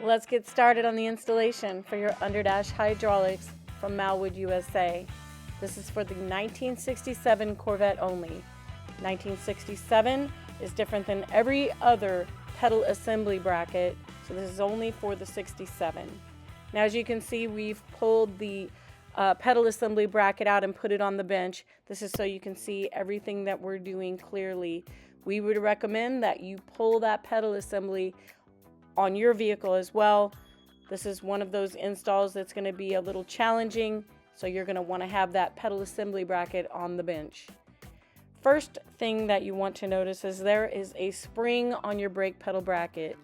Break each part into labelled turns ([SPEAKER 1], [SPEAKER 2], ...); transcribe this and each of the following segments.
[SPEAKER 1] Let's get started on the installation for your Underdash Hydraulics from Malwood, USA. This is for the 1967 Corvette only. 1967 is different than every other pedal assembly bracket, so this is only for the 67. Now, as you can see, we've pulled the pedal assembly bracket out and put it on the bench. This is so you can see everything that we're doing clearly. We would recommend that you pull that pedal assembly on your vehicle as well. This is one of those installs that's going to be a little challenging, so you're going to want to have that pedal assembly bracket on the bench. First thing that you want to notice is there is a spring on your brake pedal bracket.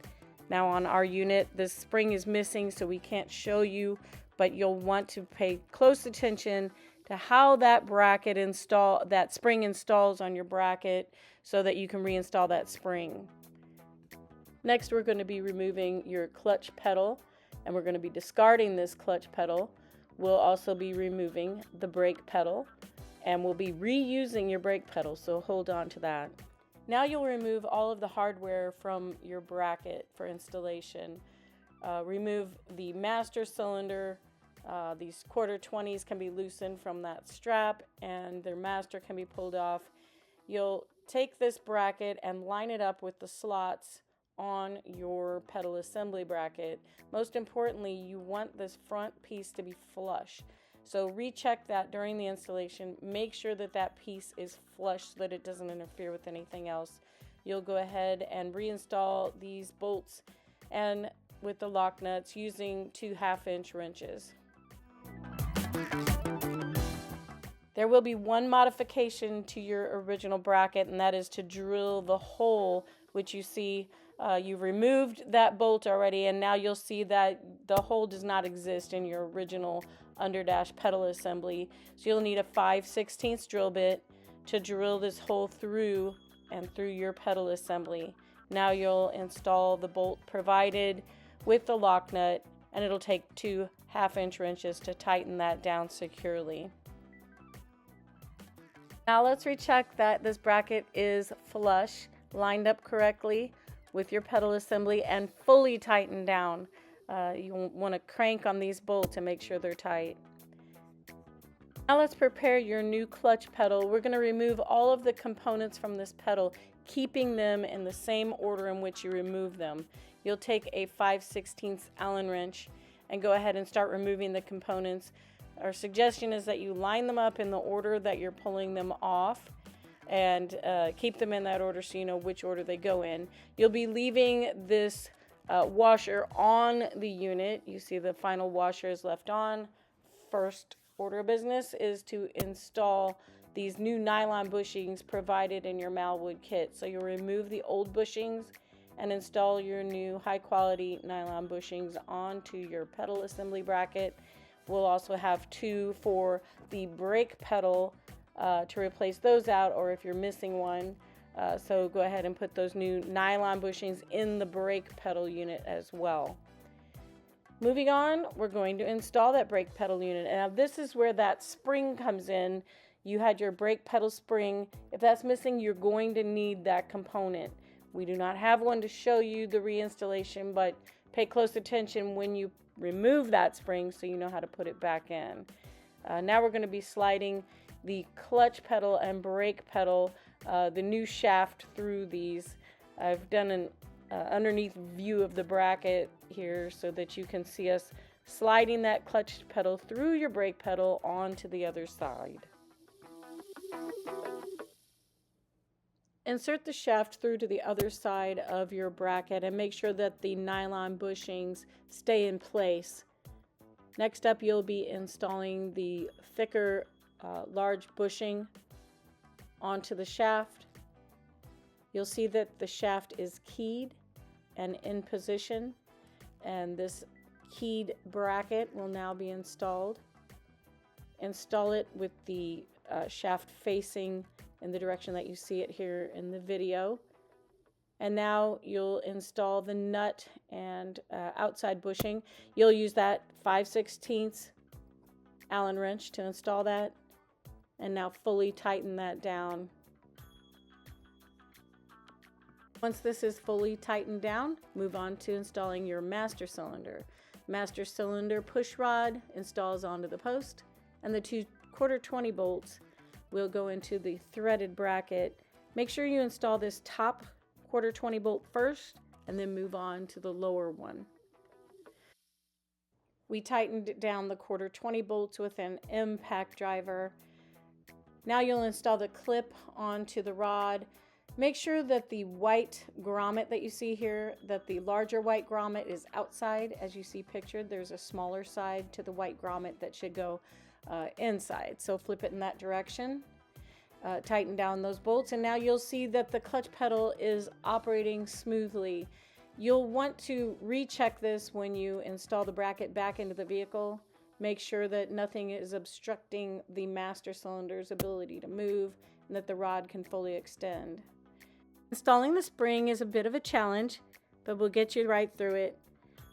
[SPEAKER 1] Now on our unit, this spring is missing, so we can't show you, but you'll want to pay close attention to how that spring installs on your bracket so that you can reinstall that spring. Next, we're going to be removing your clutch pedal, and we're going to be discarding this clutch pedal. We'll also be removing the brake pedal, and we'll be reusing your brake pedal, so hold on to that. Now you'll remove all of the hardware from your bracket for installation. Remove the master cylinder. These quarter 20s can be loosened from that strap, and their master can be pulled off. You'll take this bracket and line it up with the slots on your pedal assembly bracket. Most importantly, you want this front piece to be flush. So recheck that during the installation. Make sure that that piece is flush so that it doesn't interfere with anything else. You'll go ahead and reinstall these bolts and with the lock nuts using 2 1/2-inch wrenches. There will be one modification to your original bracket, and that is to drill the hole, which you see you've removed that bolt already, and now you'll see that the hole does not exist in your original Underdash pedal assembly. So you'll need a 5/16 drill bit to drill this hole through your pedal assembly. Now you'll install the bolt provided with the lock nut, and it'll take 2 1/2-inch wrenches to tighten that down securely. Now let's recheck that this bracket is flush, lined up correctly with your pedal assembly, and fully tightened down. You want to crank on these bolts and make sure they're tight. Now let's prepare your new clutch pedal. We're going to remove all of the components from this pedal, keeping them in the same order in which you remove them. You'll take a 5/16 Allen wrench and go ahead and start removing the components. Our suggestion is that you line them up in the order that you're pulling them off, and keep them in that order so you know which order they go in. You'll be leaving this washer on the unit. You see the final washer is left on. First order of business is to install these new nylon bushings provided in your Malwood kit. So you'll remove the old bushings and install your new high quality nylon bushings onto your pedal assembly bracket. We'll also have 2 for the brake pedal to replace those out, or if you're missing one. So go ahead and put those new nylon bushings in the brake pedal unit as well. Moving on, we're going to install that brake pedal unit. Now this is where that spring comes in. You had your brake pedal spring. If that's missing, you're going to need that component. We do not have one to show you the reinstallation, but pay close attention when you remove that spring so you know how to put it back in. Now we're going to be sliding the clutch pedal and brake pedal, the new shaft, through these. I've done an underneath view of the bracket here so that you can see us sliding that clutch pedal through your brake pedal onto the other side. Insert the shaft through to the other side of your bracket and make sure that the nylon bushings stay in place. Next up, you'll be installing the thicker large bushing onto the shaft. You'll see that the shaft is keyed and in position, and this keyed bracket will now be installed. Install it with the shaft facing in the direction that you see it here in the video. And now you'll install the nut and outside bushing. You'll use that 5/16 Allen wrench to install that, and now fully tighten that down. Once this is fully tightened down, move on to installing your master cylinder. Master cylinder push rod installs onto the post, and the 2/4 20 bolts will go into the threaded bracket. Make sure you install this top 1/4 20 bolt first, and then move on to the lower one. We tightened down the 1/4 20 bolts with an impact driver. Now you'll install the clip onto the rod. Make sure that the white grommet that you see here, that the larger white grommet is outside. As you see pictured, there's a smaller side to the white grommet that should go inside. So flip it in that direction. Tighten down those bolts, and now you'll see that the clutch pedal is operating smoothly. You'll want to recheck this when you install the bracket back into the vehicle. Make sure that nothing is obstructing the master cylinder's ability to move and that the rod can fully extend. Installing the spring is a bit of a challenge, but we'll get you right through it.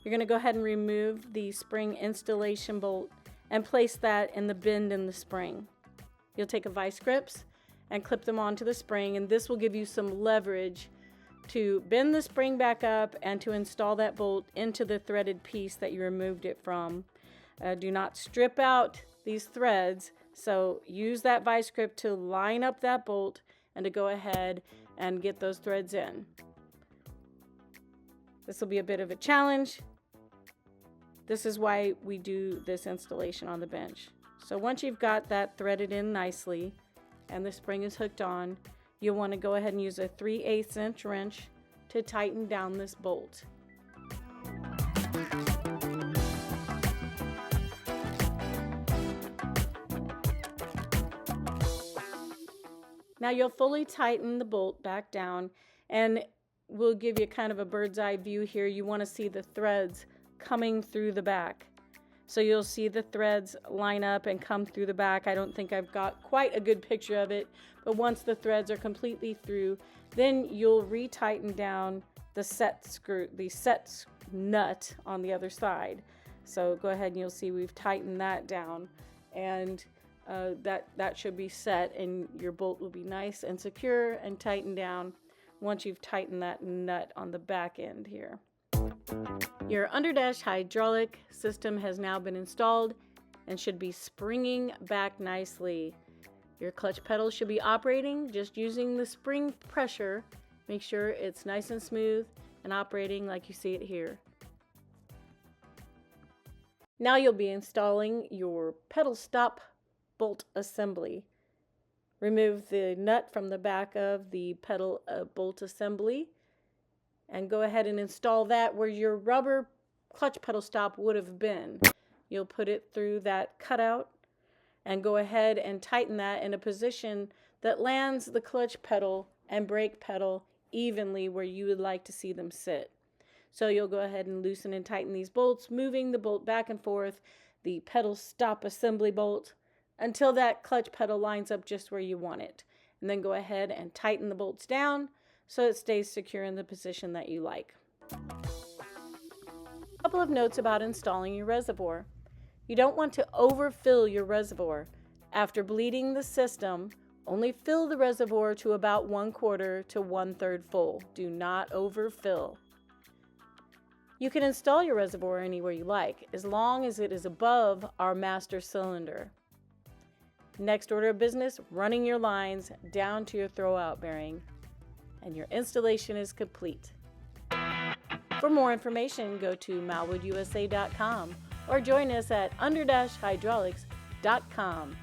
[SPEAKER 1] You're going to go ahead and remove the spring installation bolt and place that in the bend in the spring. You'll take a vice grips and clip them onto the spring, and this will give you some leverage to bend the spring back up and to install that bolt into the threaded piece that you removed it from. Do not strip out these threads, so use that vice grip to line up that bolt and to go ahead and get those threads in. This will be a bit of a challenge. This is why we do this installation on the bench. So once you've got that threaded in nicely and the spring is hooked on, you'll want to go ahead and use a 3/8 inch wrench to tighten down this bolt. Now you'll fully tighten the bolt back down, and we'll give you kind of a bird's eye view here. You want to see the threads coming through the back. So you'll see the threads line up and come through the back. I don't think I've got quite a good picture of it, but once the threads are completely through, then you'll re-tighten down the set nut on the other side. So go ahead and you'll see we've tightened that down, and that should be set, and your bolt will be nice and secure and tightened down once you've tightened that nut on the back end here. Your underdash hydraulic system has now been installed and should be springing back nicely. Your clutch pedal should be operating just using the spring pressure. Make sure it's nice and smooth and operating like you see it here. Now you'll be installing your pedal stop bolt assembly. Remove the nut from the back of the pedal bolt assembly and go ahead and install that where your rubber clutch pedal stop would have been. You'll put it through that cutout and go ahead and tighten that in a position that lands the clutch pedal and brake pedal evenly where you would like to see them sit. So you'll go ahead and loosen and tighten these bolts, moving the bolt back and forth, the pedal stop assembly bolt, until that clutch pedal lines up just where you want it. And then go ahead and tighten the bolts down so it stays secure in the position that you like. A couple of notes about installing your reservoir. You don't want to overfill your reservoir. After bleeding the system, only fill the reservoir to about 1/4 to 1/3 full. Do not overfill. You can install your reservoir anywhere you like, as long as it is above our master cylinder. Next order of business, running your lines down to your throwout bearing, and your installation is complete. For more information, go to malwoodusa.com or join us at underhydraulics.com.